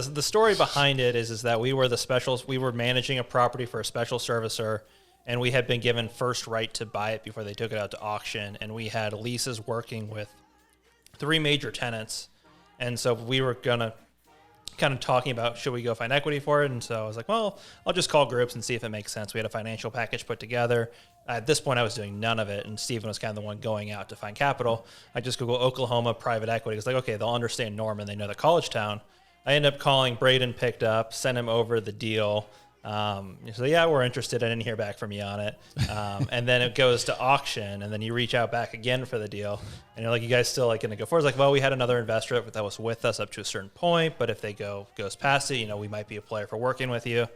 the story behind it is that we were managing a property for a special servicer, and we had been given first right to buy it before they took it out to auction, and we had leases working with 3 major tenants, and so we were gonna kind of talking about should we go find equity for it, and so I was like, well, I'll just call groups and see if it makes sense. We had a financial package put together. At this point, I was doing none of it, and Steven was kind of the one going out to find capital. I just Google Oklahoma private equity. It's like, okay, they'll understand Norman. They know the college town. I ended up calling. Braden picked up, sent him over the deal. So yeah, we're interested. I didn't hear back from you on it. And then it goes to auction, and then you reach out back again for the deal, and you're like, you guys still like going to go forward? It's like, well, we had another investor that was with us up to a certain point, but if they goes past it, we might be a player for working with you.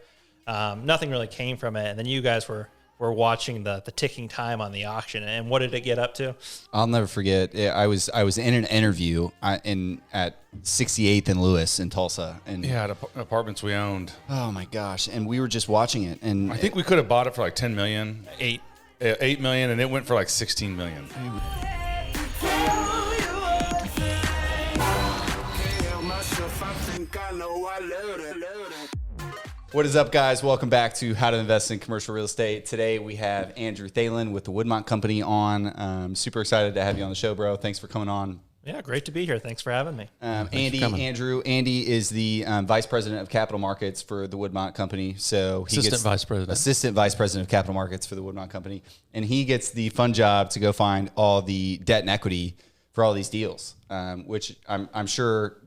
Nothing really came from it, and then you guys were watching the ticking time on the auction. And what did it get up to? I'll never forget. I was in an interview at 68th and Lewis in Tulsa, and at apartments we owned. Oh my gosh! And we were just watching it, and I think we could have bought it for like $10 million, $8 million, and it went for like $16 million. What is up, guys? Welcome back to How to Invest in Commercial Real Estate. Today we have Andrew Thelen with the Woodmont Company on. Super excited to have you on the show, bro. Thanks for coming on. Yeah, great to be here. Thanks for having me. Andy is the Vice President of Capital Markets for the Woodmont Company. So he Assistant Vice President of Capital Markets for the Woodmont Company, and he gets the fun job to go find all the debt and equity for all these deals. Which I'm sure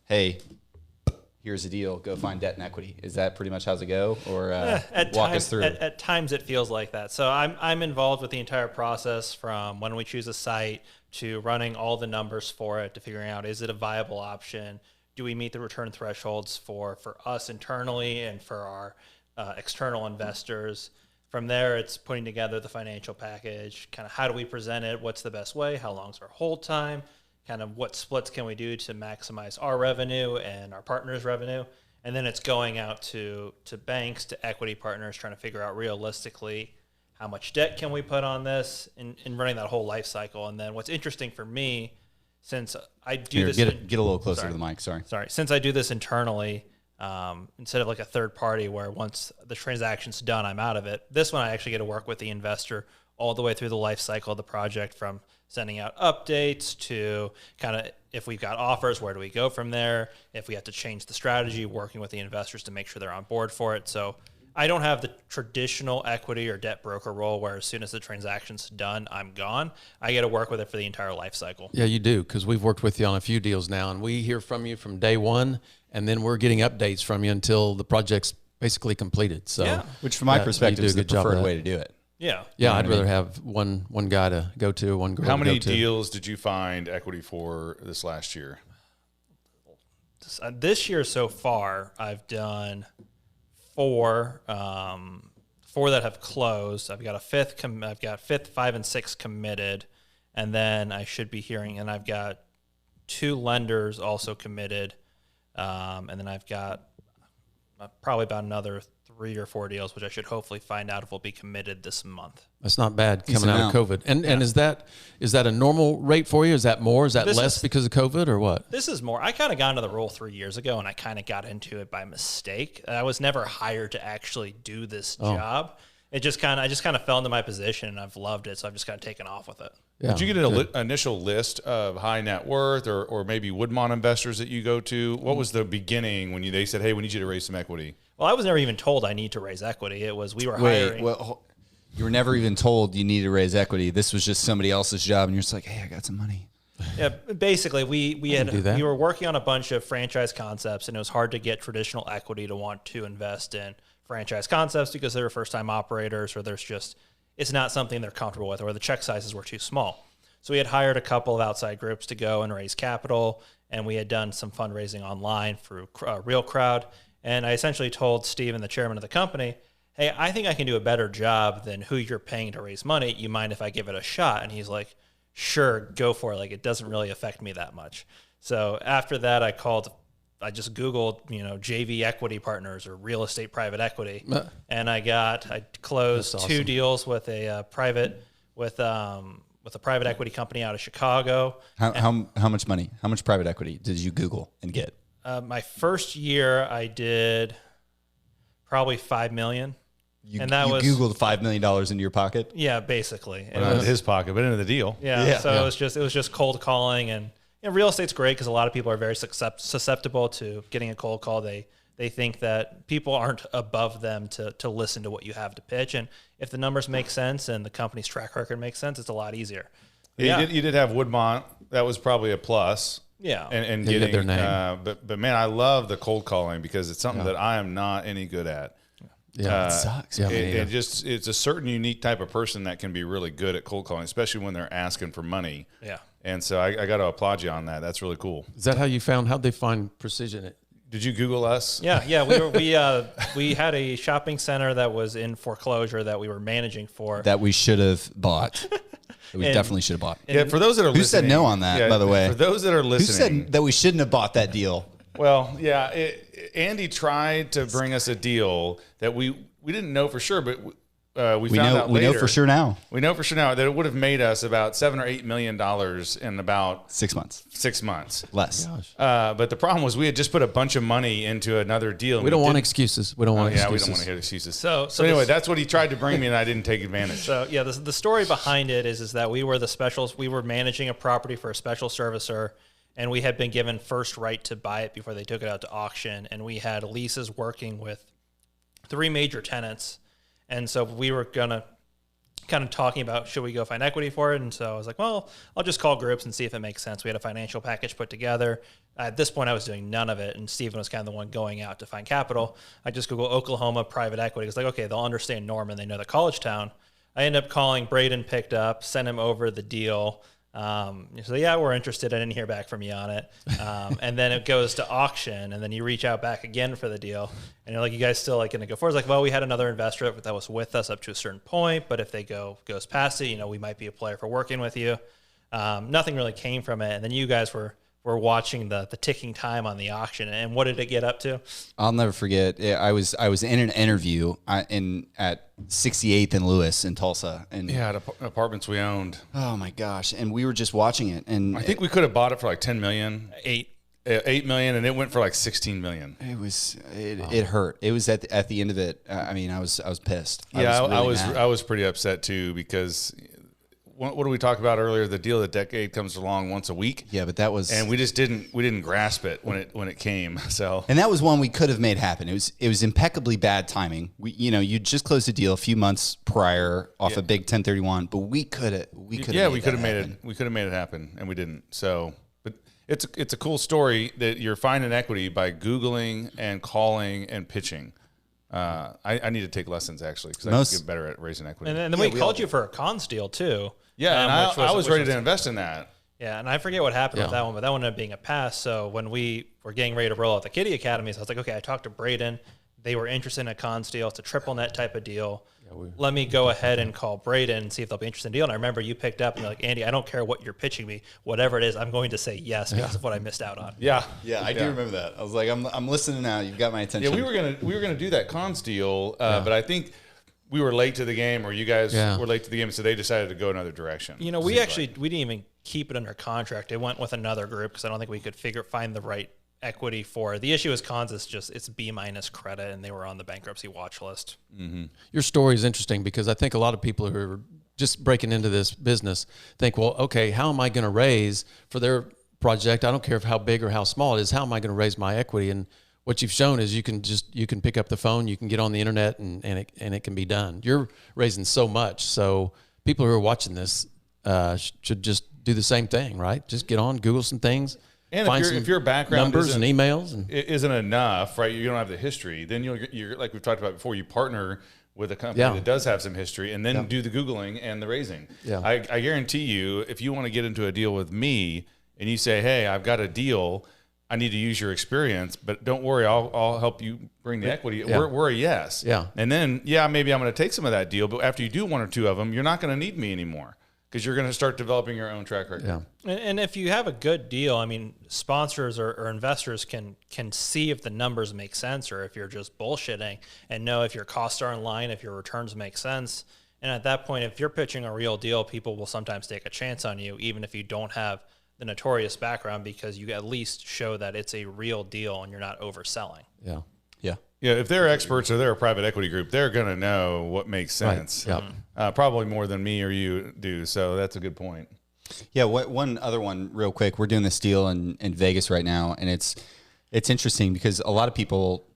hey, here's a deal, go find debt and equity. Is that pretty much how's it go? Or walk us through? At times it feels like that. So I'm involved with the entire process from when we choose a site to running all the numbers for it to figuring out, is it a viable option? Do we meet the return thresholds for us internally and for our external investors? From there, it's putting together the financial package, kind of how do we present it? What's the best way? How long's our hold time? Kind of what splits can we do to maximize our revenue and our partners' revenue? And then it's going out to banks, to equity partners, trying to figure out realistically how much debt can we put on this in running that whole life cycle. And then what's interesting for me, since I do this... Get a little closer to the mic, sorry. Since I do this internally, instead of like a third party where once the transaction's done, I'm out of it, this one I actually get to work with the investor all the way through the life cycle of the project, from sending out updates to kind of if we've got offers, where do we go from there? If we have to change the strategy, working with the investors to make sure they're on board for it. So I don't have the traditional equity or debt broker role where as soon as the transaction's done, I'm gone. I get to work with it for the entire life cycle. Yeah, you do, because we've worked with you on a few deals now, and we hear from you from day one, and then we're getting updates from you until the project's basically completed. So, which from my perspective is the preferred way to do it. Yeah. Yeah, I'd rather have one guy to go to, one girl to go to. How many deals did you find equity for this last year? This year so far, I've done 4 that have closed. I've got a fifth, 5 and 6 committed, and then I should be hearing, and I've got 2 lenders also committed, and then I've got probably about another 3 or 4 deals, which I should hopefully find out if will be committed this month. That's not bad coming out of COVID. And is that a normal rate for you? Is that more? Is that less because of COVID or what? This is more. I kind of got into the role 3 years ago, and I kind of got into it by mistake. I was never hired to actually do this job. I just kind of fell into my position, and I've loved it, so I've just kind of taken off with it. Yeah, did you get an initial list of high net worth or maybe Woodmont investors that you go to? What was the beginning when they said, hey, we need you to raise some equity? Well, I was never even told I need to raise equity. It was we were hiring. Well, you were never even told you needed to raise equity. This was just somebody else's job, and you're just like, hey, I got some money. Yeah, basically, we were working on a bunch of franchise concepts, and it was hard to get traditional equity to want to invest in franchise concepts because they're first-time operators, or it's not something they're comfortable with, or the check sizes were too small. So we had hired a couple of outside groups to go and raise capital, and we had done some fundraising online through Real Crowd. And I essentially told Steven, the chairman of the company, hey, I think I can do a better job than who you're paying to raise money. You mind if I give it a shot? And he's like, sure, go for it. Like, it doesn't really affect me that much. So after that, I just Googled, JV equity partners or real estate private equity. And I closed awesome. 2 deals with a private equity company out of Chicago. How much money? How much private equity did you Google and get? My first year, I did probably $5 million. And that was Googled $5 million into your pocket. Yeah, basically. Well, not into his pocket, but into the deal. Yeah. So it was just cold calling, and real estate's great because a lot of people are very susceptible to getting a cold call. They think that people aren't above them to listen to what you have to pitch, and if the numbers make sense and the company's track record makes sense, it's a lot easier. Yeah, you did have Woodmont. That was probably a plus. Yeah, and They getting get their name. But man, I love the cold calling because it's something that I am not any good at. Yeah, It sucks. Yeah, It's a certain unique type of person that can be really good at cold calling, especially when they're asking for money. Yeah. And so I got to applaud you on that. That's really cool. Is that how you found? How'd they find Precision? Did you Google us? Yeah. We had a shopping center that was in foreclosure that we were managing for. That we should have bought. We definitely should have bought. Yeah. For those that are Who listening, said no on that, by the way? For those that are Who listening, said that we shouldn't have bought that deal? well, yeah, Andy tried to bring us a deal that we didn't know for sure, but we found out later. We know for sure now. We know for sure now that it would have made us about $7 or $8 million in about 6 months. 6 months. Less. But the problem was we had just put a bunch of money into another deal. We don't want excuses. We don't want Yeah, excuses. we don't want to hear excuses. So anyway, that's what he tried to bring me, and I didn't take advantage. So yeah, the story behind it is that we were the specials. We were managing a property for a special servicer, and we had been given first right to buy it before they took it out to auction. And we had leases working with 3 major tenants, and so we were gonna kind of talking about should we go find equity for it. And so I was like, well, I'll just call groups and see if it makes sense. We had a financial package put together. At this point, I was doing none of it, and Stephen was kind of the one going out to find capital. I just Google Oklahoma private equity. It's like, okay, they'll understand Norman. They know the college town. I ended up calling Braden, picked up, sent him over the deal. So yeah, we're interested. I didn't hear back from you on it. And then it goes to auction, and then you reach out back again for the deal, and you're like, you guys still like going to go forward? It's like, well, we had another investor that was with us up to a certain point, but if they goes past it, we might be a player for working with you. Nothing really came from it, and then you guys were watching the ticking time on the auction. And what did it get up to? I'll never forget. I was in an interview at 68th and Lewis in Tulsa, and Yeah, apartments we owned. oh my gosh, and we were just watching it, and I think we could have bought it for like $10 million, 8. $8 million, and it went for like $16 million. it hurt. It was at the end of it. I mean, I was pissed. Yeah, I really was mad. pretty upset too because what did we talk about earlier? The deal of the decade comes along once a week. Yeah, but that was And we just didn't grasp it when it came. So And that was one we could have made happen. It was impeccably bad timing. You just closed a deal a few months prior off a big 1031, but we could have we could have made it happen, and we didn't. So, but it's a cool story that you're finding equity by Googling and calling and pitching. I need to take lessons actually because I need to get better at raising equity. And then we called you for a cons deal too. Yeah, and I was ready to invest in that. Yeah, and I forget what happened with that one, but that one ended up being a pass. So when we were getting ready to roll out the Kitty Academies, I was like, okay, I talked to Braden. They were interested in a cons deal. It's a triple net type of deal. Let me go ahead and call Braden and see if they'll be interested in the deal. And I remember you picked up and you're like, Andy, I don't care what you're pitching me. Whatever it is, I'm going to say yes because of what I missed out on. Yeah, I do remember that. I was like, I'm listening now. You've got my attention. Yeah, we were gonna do that cons deal, but I think we were late to the game, or you guys were late to the game, so they decided to go another direction. We didn't even keep it under contract. It went with another group because I don't think we could find the right equity for it. The issue is cons is just it's B- credit, and they were on the bankruptcy watch list. Mm-hmm. Your story is interesting because I think a lot of people who are just breaking into this business think, well, okay, how am I going to raise for their project? I don't care how big or how small it is. How am I going to raise my equity? And what you've shown is you can pick up the phone, you can get on the internet, and it can be done. You're raising so much, so people who are watching this should just do the same thing, right? Just get on, Google some things. And if your background numbers and emails isn't enough, right? You don't have the history. Then you're like we've talked about before. You partner with a company that does have some history, and then do the Googling and the raising. Yeah. I guarantee you, if you want to get into a deal with me, and you say, "Hey, I've got a deal. I need to use your experience, but don't worry, I'll help you bring the equity." Yeah. We're a yes. Yeah. And then maybe I'm going to take some of that deal, but after you do 1 or 2 of them, you're not going to need me anymore. Because you're going to start developing your own track record. Yeah. And if you have a good deal, I mean, sponsors or investors can see if the numbers make sense or if you're just bullshitting and know if your costs are in line, if your returns make sense. And at that point, if you're pitching a real deal, people will sometimes take a chance on you, even if you don't have the notorious background because you at least show that it's a real deal and you're not overselling. Yeah. Yeah. Yeah, if they're experts or they're a private equity group, they're going to know what makes sense. Right. Yep. Probably more than me or you do. So that's a good point. Yeah. One other one real quick. We're doing this deal in Vegas right now. And it's interesting because a lot of people,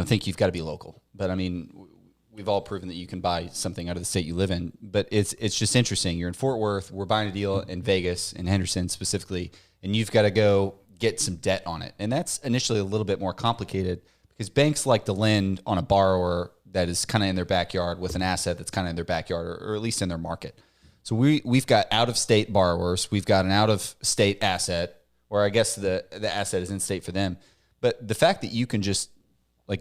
think you've got to be local, but I mean, we've all proven that you can buy something out of the state you live in, but it's just interesting. You're in Fort Worth. We're buying a deal in Vegas, in Henderson specifically, and you've got to go get some debt on it. And that's initially a little bit more complicated because banks like to lend on a borrower that is kind of in their backyard with an asset that's kind of in their backyard or at least in their market. So we've got out-of-state borrowers. We've got an out-of-state asset, or I guess the asset is in state for them. But the fact that you can just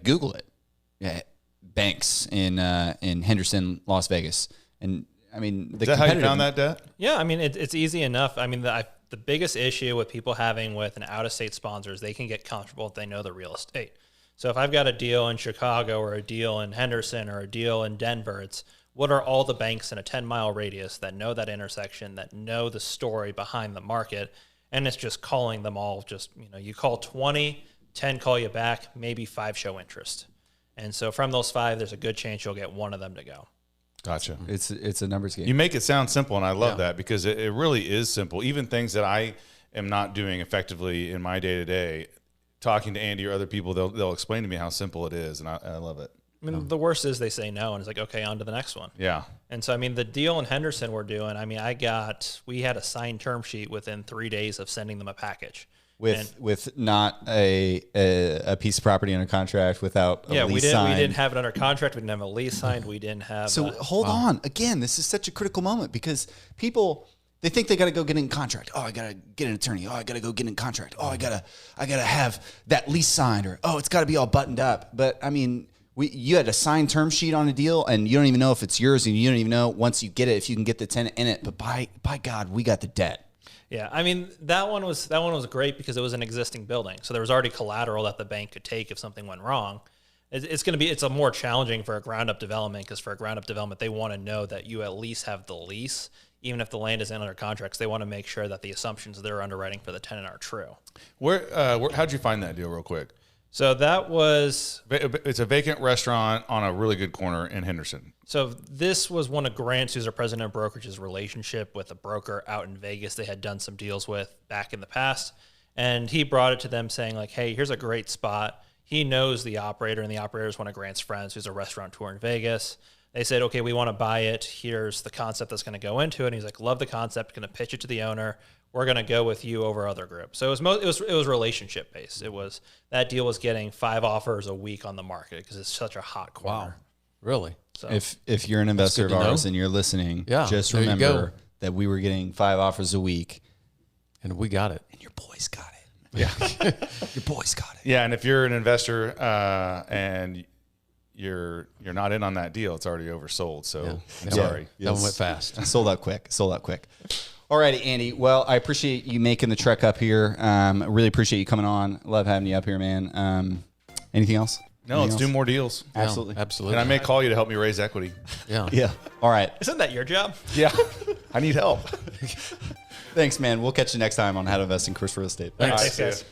Google it, banks in Henderson, Las Vegas, and I mean, is that how you found that debt? Yeah, I mean, it's easy enough. I mean, the biggest issue with people having with an out-of-state sponsor is they can get comfortable if they know the real estate. So if I've got a deal in Chicago or a deal in Henderson or a deal in Denver, it's what are all the banks in a 10-mile radius that know that intersection, that know the story behind the market, and it's just calling them all. Just you call 20, 10 call you back, maybe 5 show interest. And so from those 5, there's a good chance you'll get one of them to go. Gotcha. It's a numbers game. You make it sound simple, and I love that because it really is simple. Even things that I am not doing effectively in my day-to-day, talking to Andy or other people, they'll explain to me how simple it is, and I love it. I mean, the worst is they say no, and it's like, okay, on to the next one. Yeah. And so, I mean, the deal in Henderson we're doing, I mean, we had a signed term sheet within 3 days of sending them a package. With not a piece of property under contract, without a lease signed. We didn't have it under contract. We didn't have a lease signed. We didn't have. So hold on. Again, this is such a critical moment because people, they think they got to go get in contract. Oh, I got to get an attorney. Oh, I got to go get in contract. Oh, I gotta have that lease signed, or it's got to be all buttoned up. But I mean, you had a signed term sheet on a deal, and you don't even know if it's yours, and you don't even know once you get it if you can get the tenant in it. But by God, we got the debt. Yeah, I mean that one was great because it was an existing building, so there was already collateral that the bank could take if something went wrong. It's a more challenging for a ground up development because for a ground up development they want to know that you at least have the lease, even if the land isn't under contracts. They want to make sure that the assumptions they're underwriting for the tenant are true. How'd you find that deal, real quick? So it's a vacant restaurant on a really good corner in Henderson. So this was one of Grant's, who's our president of brokerage's relationship with a broker out in Vegas they had done some deals with back in the past. And he brought it to them saying like, hey, here's a great spot. He knows the operator, and the operator is one of Grant's friends who's a restaurateur in Vegas. They said, okay, we want to buy it. Here's the concept that's going to go into it. And he's like, love the concept, going to pitch it to the owner. We're going to go with you over other groups. So it was relationship based. That deal was getting 5 offers a week on the market because it's such a hot corner. Wow. Really? So if you're an investor of ours and you're listening, just remember that we were getting 5 offers a week, and we got it. And your boys got it. Yeah, your boys got it. Yeah, and if you're an investor and you're not in on that deal, it's already oversold. So sorry, that one went fast. Sold out quick. All righty, Andy. Well, I appreciate you making the trek up here. I really appreciate you coming on. Love having you up here, man. Anything else? No, let's do more deals. Absolutely. Yeah, absolutely. And I may call you to help me raise equity. Yeah. All right. Isn't that your job? Yeah. I need help. Thanks, man. We'll catch you next time on How to Invest in Commercial Real Estate. Thanks guys.